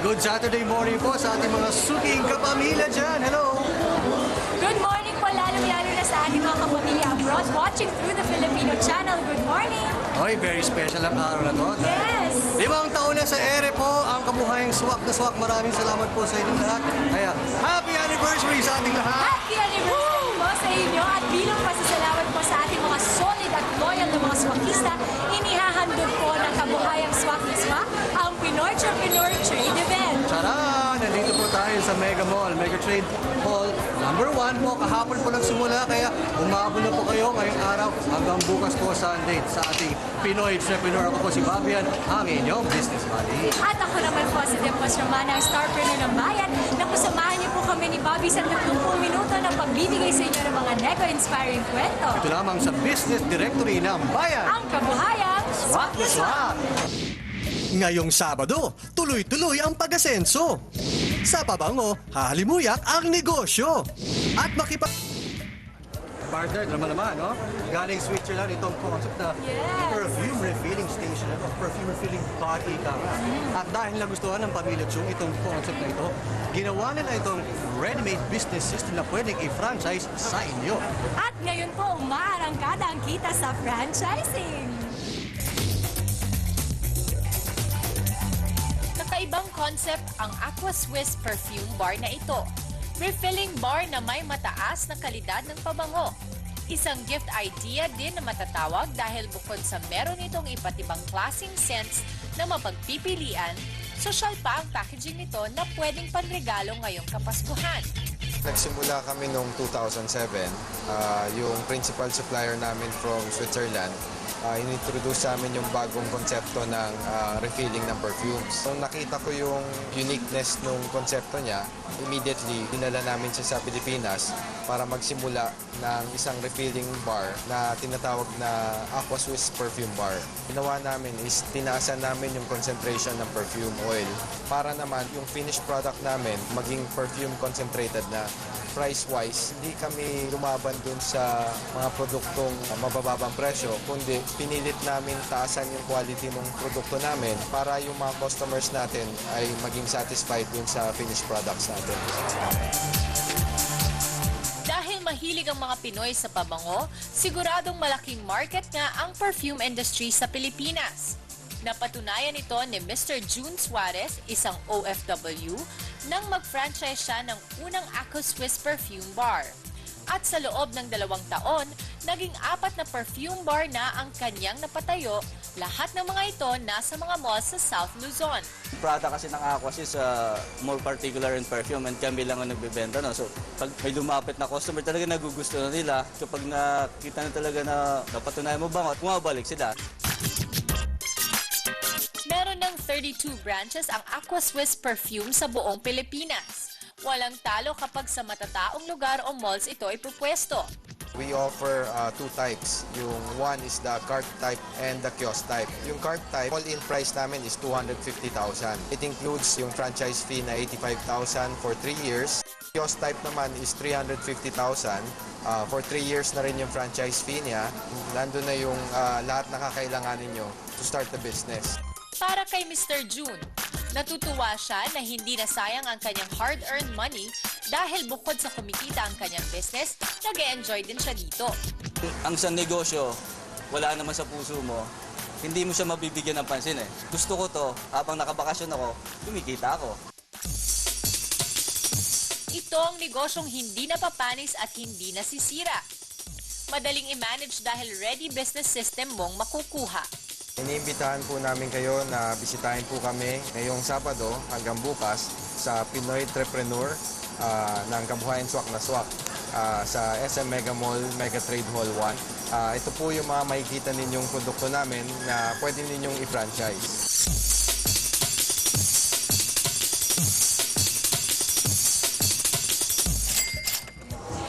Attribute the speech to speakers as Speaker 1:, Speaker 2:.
Speaker 1: Good Saturday morning po sa ating mga suking kapamilya dyan. Hello!
Speaker 2: Good morning po, lalong-lalo na sa ating mga kapamilya abroad watching through the Filipino channel. Good morning!
Speaker 1: Oy, very special ang araw na to.
Speaker 2: Yes!
Speaker 1: 5 taon na sa ere po ang kabuhayang swak na swak. Maraming salamat po sa inyong lahat. Kaya, happy anniversary sa ating lahat!
Speaker 2: Happy anniversary po sa inyo at bilang pasasalamat po sa ating mga solid at loyal na mga swakista, inihahandog po ng kabuhayang swak na swak ang Pinoy Entrepreneur Trade Event.
Speaker 1: Tara! Nandito po tayo sa Mega Mall, Mega Trade Hall. Number 1 po, kahapon po nagsimula, kaya umabot na po kayo ngayong araw hanggang bukas po Sunday sa ating Pinoy Entrepreneur. Ako po si Babian, ang inyong business buddy.
Speaker 2: At ako naman po si Depos Romana, ang starpreneur ng bayan, na kusamahan niyo po kami ni Bobby sa 30 minuto ng pagbibigay sa inyo ng mga nego-inspiring kwento.
Speaker 1: Ito lamang sa Business Directory ng Bayan.
Speaker 2: Ang kabuhayang
Speaker 1: Swak na swak! Ngayong Sabado, tuloy-tuloy ang pag-asenso. Sa Pabango, hahalimuyak ang negosyo. At Partner, naman, no? Galing Switzerland, itong concept na
Speaker 2: Yes.
Speaker 1: perfume refilling station, perfume refilling body camera. At dahil nagustuhan ng pamilya Chung itong concept na ito, ginawa nila itong ready-made business system na pwedeng i-franchise sa inyo.
Speaker 2: At ngayon po, umaarangkada ang kita sa franchising. Kakaibang concept ang Aqua Swiss perfume bar na ito. Refilling bar na may mataas na kalidad ng pabango. Isang gift idea din na matatawag dahil bukod sa meron itong iba't ibang klaseng scents na mapagpipilian, social pa ang packaging nito na pwedeng panregalo ngayong Kapaskuhan.
Speaker 3: Nagsimula kami noong 2007. Yung principal supplier namin from Switzerland, inintroduce sa amin yung bagong konsepto ng refilling ng perfumes. Nung nakita ko yung uniqueness ng konsepto niya, immediately dinala namin siya sa Pilipinas para magsimula ng isang refilling bar na tinatawag na Aqua Swiss Perfume Bar. Ginawa namin is tinaasan namin yung concentration ng perfume oil para naman yung finished product namin maging perfume concentrated na. Price-wise, hindi kami lumaban dun sa mga produktong mabababang presyo, kundi pinilit namin taasan yung quality ng produkto namin para yung mga customers natin ay maging satisfied dun sa finished products natin.
Speaker 2: Dahil mahilig ang mga Pinoy sa pabango, siguradong malaking market nga ang perfume industry sa Pilipinas. Napatunayan ito ni Mr. June Suarez, isang OFW, nang mag-franchise siya ng unang Aqua Swiss Perfume Bar. At sa loob ng 2 taon, naging 4 na perfume bar na ang kanyang napatayo, lahat ng mga ito nasa mga malls sa South Luzon.
Speaker 4: Product kasi ng Aqua is more particular in perfume and kami lang ang nagbebenta. No? So, pag may lumapit na customer, talaga nagugusto na nila. Kapag nakita na talaga na napatunayan mo bangot, bumabalik sila.
Speaker 2: Meron ng 32 branches ang Aqua Swiss Perfume sa buong Pilipinas. Walang talo kapag sa matataong lugar o malls ito ay pupwesto.
Speaker 3: We offer 2 types. Yung one is the cart type and the kiosk type. Yung cart type, all-in price namin is 250,000. It includes yung franchise fee na 85,000 for 3 years. Kiosk type naman is 350,000. For 3 years na rin yung franchise fee niya. Nandun na yung lahat na kakailanganin nyo to start the business.
Speaker 2: Para kay Mr. June, natutuwa siya na hindi nasayang ang kanyang hard-earned money dahil bukod sa kumikita ang kanyang business, nag-e-enjoy din siya dito.
Speaker 4: Ang isang negosyo, wala naman sa puso mo, hindi mo siya mabibigyan ng pansin eh. Gusto ko to, habang nakabakasyon ako, kumikita ako.
Speaker 2: Ito ang negosyong hindi napapanis at hindi nasisira. Madaling i-manage dahil ready business system mong makukuha.
Speaker 3: Iniimbitahan po namin kayo na bisitahin po kami ngayong Sabado hanggang bukas sa Pinoy Entrepreneur ng Kabuhayan Swak na Swak sa SM Mega Mall, Mega Trade Hall 1. Ito po yung mga makikita ninyong produkto namin na pwede ninyong i-franchise.